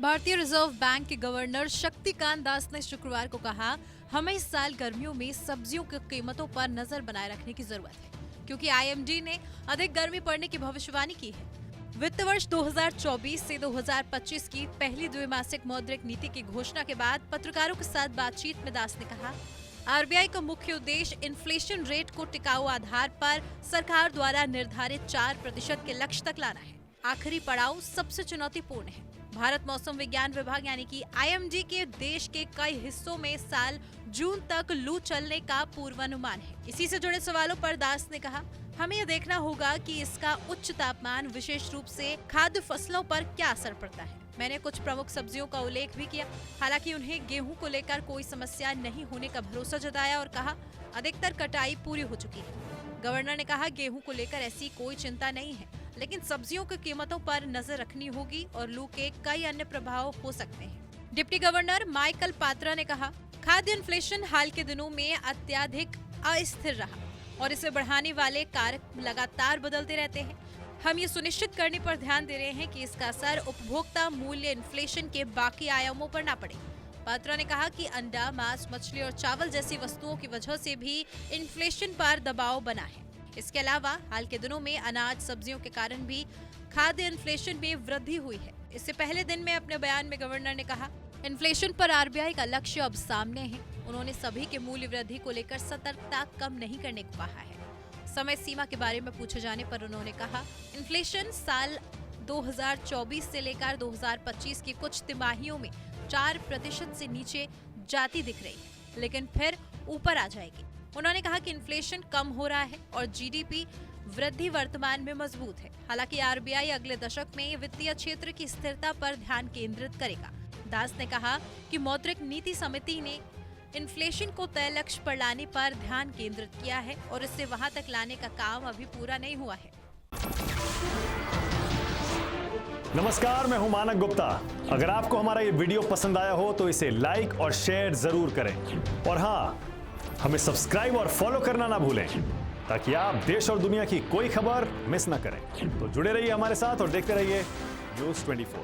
भारतीय reserve bank के governor Shaktikanta Das ने शुक्रवार को कहा, हमें इस साल गर्मियों में सब्जियों की कीमतों पर नजर बनाए रखने की जरूरत है, क्योंकि आईएमडी ने अधिक गर्मी पड़ने की भविष्यवाणी की है। वित्त वर्ष 2024 से 2025 की पहली द्विमासिक मौद्रिक नीति की घोषणा के बाद पत्रकारों के साथ बातचीत में दास ने कहा, आरबीआई का मुख्य उद्देश्य इन्फ्लेशन रेट को टिकाऊ आधार पर सरकार द्वारा निर्धारित 4% के लक्ष्य तक लाना है। आखिरी पड़ाव सबसे चुनौतीपूर्ण है। भारत मौसम विज्ञान विभाग यानी कि आईएमडी के देश के कई हिस्सों में साल जून तक लू चलने का पूर्वानुमान है। इसी से जुड़े सवालों पर दास ने कहा, हमें यह देखना होगा कि इसका उच्च तापमान विशेष रूप से खाद्य फसलों पर क्या असर पड़ता है। मैंने कुछ प्रमुख सब्जियों का उल्लेख भी किया, हालांकि उन्हें गेहूं को लेकर कोई समस्या नहीं होने का भरोसा जताया और कहा, अधिकतर कटाई पूरी हो चुकी है। गवर्नर ने कहा, गेहूं को लेकर ऐसी कोई चिंता नहीं है, लेकिन सब्जियों की कीमतों पर नजर रखनी होगी और लू के कई अन्य प्रभाव हो सकते हैं। डिप्टी गवर्नर माइकल पात्रा ने कहा, खाद्य इन्फ्लेशन हाल के दिनों में अत्यधिक अस्थिर रहा और इसे बढ़ाने वाले कारक लगातार बदलते रहते हैं। हम ये सुनिश्चित करने पर ध्यान दे रहे हैं कि इसका असर उपभोक्ता मूल्य इन्फ्लेशन के बाकी आयामों पर न पड़े। पात्रा ने कहा कि अंडा, मांस, मछली और चावल जैसी वस्तुओं की वजह से भी इन्फ्लेशन पर दबाव बना है। इसके अलावा हाल के दिनों में अनाज, सब्जियों के कारण भी खाद्य इन्फ्लेशन में वृद्धि हुई है। इससे पहले दिन में अपने बयान में गवर्नर ने कहा, इन्फ्लेशन पर आरबीआई का लक्ष्य अब सामने है। उन्होंने सभी के मूल्य वृद्धि को लेकर सतर्कता कम नहीं करने को कहा है। समय सीमा के बारे में पूछे जाने पर उन्होंने कहा, इन्फ्लेशन साल 2024 से लेकर 2025 की कुछ तिमाहियों में 4% से नीचे जाती दिख रही है, लेकिन फिर ऊपर आ जाएगी। उन्होंने कहा कि इन्फ्लेशन कम हो रहा है और जीडीपी वृद्धि वर्तमान में मजबूत है। हालांकि आरबीआई अगले दशक में वित्तीय क्षेत्र की स्थिरता पर ध्यान केंद्रित करेगा। दास ने कहा कि मौद्रिक नीति समिति ने इन्फ्लेशन को तय लक्ष्य पर लाने पर ध्यान केंद्रित किया है और इसे वहां तक लाने का काम अभी पूरा नहीं हुआ है। नमस्कार, मैं हूं मानक गुप्ता। अगर आपको हमारा ये वीडियो पसंद आया हो तो इसे लाइक और शेयर जरूर करें और हाँ, हमें सब्सक्राइब और फॉलो करना ना भूलें ताकि आप देश और दुनिया की कोई खबर मिस ना करें। तो जुड़े रहिए हमारे साथ और देखते रहिए न्यूज़ 24।